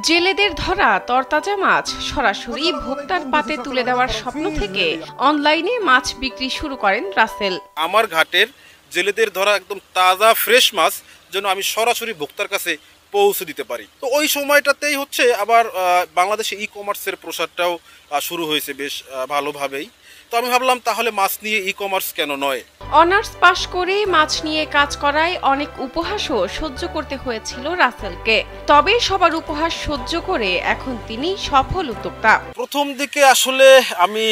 জেলেদের ধরা তরতাজা মাছ সরাসরি ভোক্তার পাতে তুলে দেওয়ার স্বপ্ন থেকে অনলাইনে মাছ বিক্রি শুরু করেন রাসেল। আমার ঘাটের জেলেদের ধরা একদম তাজা ফ্রেশ মাছ যেন আমি সরাসরি ভোক্তার কাছে পৌঁছে দিতে পারি। তো ওই সময়টাতেই হচ্ছে আবার বাংলাদেশে ই কমার্সের প্রসারটাও শুরু হয়েছে বেশ ভালোভাবেই। তো আমি ভাবলাম তাহলে মাছ নিয়ে ই কমার্স কেন নয়। অনার্স পাশ করে মাছ নিয়ে কাজ করায় অনেক উপহাসও সহ্য করতে হয়েছিল রাসেলকে, তবে সবার উপহাস সহ্য করে এখন তিনি সফল উদ্যোক্তা। প্রথম দিকে আসলে আমি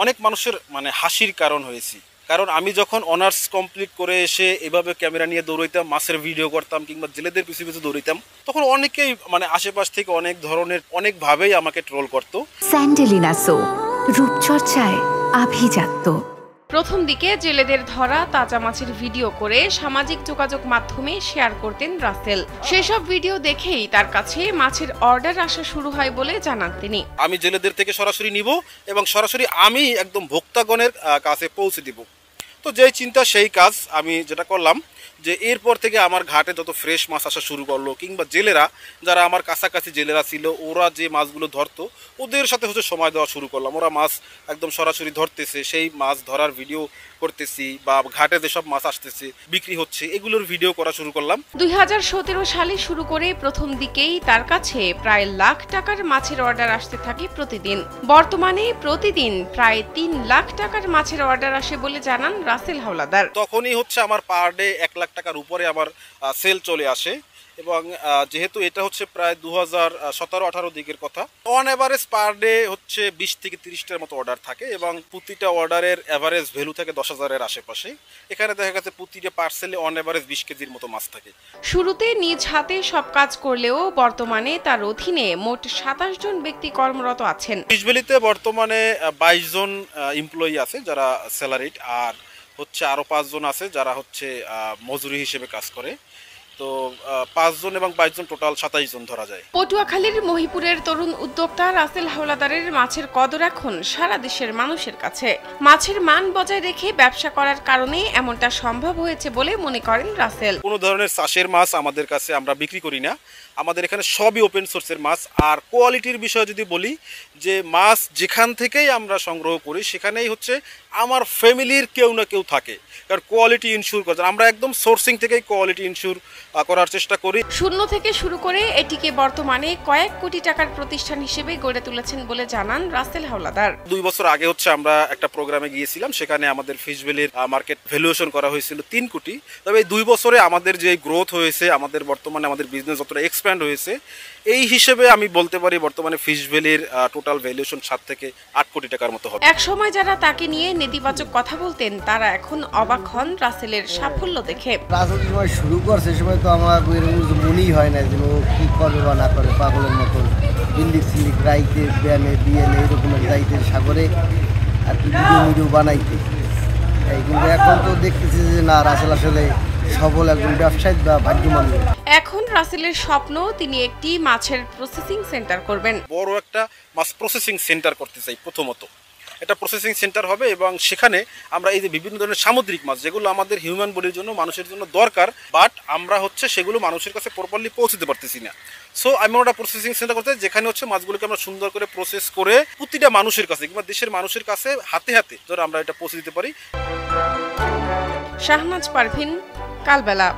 অনেক মানুষের হাসির কারণ হয়েছি, কারণ আমি যখন অনার্স কমপ্লিট করে এসে এভাবে ক্যামেরা নিয়ে দৌড়াইতাম, মাছের ভিডিও করতাম কিংবা জেলেদের পিছু পিছু দৌড়াইতাম, তখন অনেকেই আশেপাশ থেকে অনেক ধরনের অনেকভাবেই আমাকে ট্রোল করতো। স্যান্ডেলিনা সো, রূপচর্চায় আভিজাত্য। প্রথম দিকে জেলেদের ধরা তাজা মাছের ভিডিও করে সামাজিক যোগাযোগ মাধ্যমে শেয়ার করতেন রাসেল। সেসব ভিডিও দেখেই তার কাছে মাছের অর্ডার আসা শুরু হয় বলে জানান তিনি। আমি জেলেদের থেকে সরাসরি নিব এবং সরাসরি আমি একদম ভোক্তাগণের কাছে পৌঁছে দিব। তো যেই চিন্তা সেই কাজ। আমি যেটা করলাম যে এরপর থেকে আমার ঘাটে যত ফ্রেশ মাছ আসা শুরু করলো, কিংবা জেলেরা যারা আমার কাছাকাছি জেলেরা ছিল, ওরা যে মাছগুলো ধরতো ওদের সাথে সময় দেওয়া শুরু করলাম। ওরা মাছ একদম সরাসরি ধরতেছে, সেই মাছ ধরার ভিডিও করতেছি, বা ঘাটে যেসব মাছ আসতেছে বিক্রি হচ্ছে এগুলোর ভিডিও করা শুরু করলাম। 2017 সালে শুরু করে প্রথম দিকেই তার কাছে প্রায় লাখ টাকার মাছের অর্ডার আসতে থাকে প্রতিদিন। বর্তমানে প্রতিদিন প্রায় 3 লাখ টাকার মাছের অর্ডার আসে বলে জানান রাসেল হাওলাদার। তখনই আমার পার ডে 1 লাখ টাকার উপরে আমার সেল চলে আসে। এবং যেহেতু এটা প্রায় 2017-18 দিকের কথা, অন এভারেজ পার ডে 20 থেকে 30টার মতো অর্ডার থাকে এবং প্রতিটা অর্ডারের এভারেজ ভ্যালু থাকে 10,000-এর আশেপাশে। এখানে দেখা গেছে প্রতিটা পার্সেলে অন এভারেজ 20 কেজির মতো মাছ থাকে। শুরুতে নিজ হাতে সব কাজ করলেও বর্তমানে তার অধীনে মোট 27 জন ব্যক্তি কর্মরত আছেন। ফিশ ভ্যালিতে বর্তমানে 22 জন এমপ্লয়ি আছে যারা স্যালারিড, আর আরো 5 জন আছে যারা মজুরি হিসেবে কাজ করে। তো 5 জন এবং 22 জন, টোটাল 27 জন ধরা যায়। পটুয়াখালীর মহিপুরের তরুণ উদ্যোক্তা রাসেল হাওলাদারের মাছের কদর এখন সারা দেশের মানুষের কাছে। মাছের মান বজায় রেখে ব্যবসা করার কারণে এমনটা সম্ভব হয়েছে বলে মনে করেন রাসেল। কোনো ধরনের চাষের মাছ আমাদের কাছে আমরা বিক্রি করি না, আমাদের এখানে সবই ওপেন সোর্সের মাছ। আর কোয়ালিটির বিষয়ে যদি বলি, যে মাছ যেখান থেকেই আমরা সংগ্রহ করি সেখানেই আমার ফ্যামিলির কেউ না কেউ থাকে, কারণ কোয়ালিটি ইনশিওর করতে আমরা একদম সোর্সিং থেকেই কোয়ালিটি ইনশিওর করার চেষ্টা করি। শূন্য থেকে শুরু করে এটিকে বর্তমানে কয়েক কোটি টাকার প্রতিষ্ঠান হিসেবে গড়ে তুলেছেন বলে জানান রাসেল হাওলাদার। 2 বছর আগে আমরা একটা প্রোগ্রামে গিয়েছিলাম, সেখানে আমাদের ফিশ ভ্যালির মার্কেট ভ্যালুয়েশন করা হয়েছিল 3 কোটি। তবে এই 2 বছরে আমাদের যে গ্রোথ হয়েছে, বর্তমানে আমাদের বিজনেস যতটা এক্সপ্যান্ড হয়েছে, এই হিসেবে আমি বলতে পারি বর্তমানে ফিশ ভ্যালির টোটাল ভ্যালুয়েশন 7 থেকে 8 কোটি টাকার মতো হবে। এক সময় যারা তাকে নিয়ে নেতিবাচক কথা বলতেন তারা এখন অবাক হন রাসেলের সাফল্য দেখে। রাসেল সময় শুরু করছে সময় তো আমার মনেই হয় না যে ও কি করবে বা না করে, পাগলের মতন দিল্লি সিল্লি রাইতে ব্যানে বিয়েনে এরকমের রাইতে সাগরে আর কি ভিডিও বানাইতে। কিন্তু এখন তো দেখতেছি যে না, রাসেল আসলে সফল একজন ব্যবসায়ী বা ভাগ্যবান। এখন রাসেলের স্বপ্ন তিনি একটি মাছের প্রসেসিং সেন্টার করবেন। বড় একটা মাছ প্রসেসিং সেন্টার করতে চাই। প্রথমত এটা প্রসেসিং সেন্টার হবে এবং সেখানে আমরা এই যে বিভিন্ন ধরনের সামুদ্রিক মাছ যেগুলো আমাদের হিউম্যান বডির জন্য, মানুষের জন্য দরকার, বাট আমরা সেগুলো মানুষের কাছে প্রপারলি পৌঁছতে পারতেছি না। সো আমি ওটা প্রসেসিং সেন্টার করতে, যেখানে মাছগুলোকে আমরা সুন্দর করে প্রসেস করে প্রতিটা মানুষের কাছে কিংবা দেশের মানুষের কাছে হাতে হাতে ধরে আমরা এটা পৌঁছে দিতে পারি। শাহনাজ পারভিন, কালবেলা।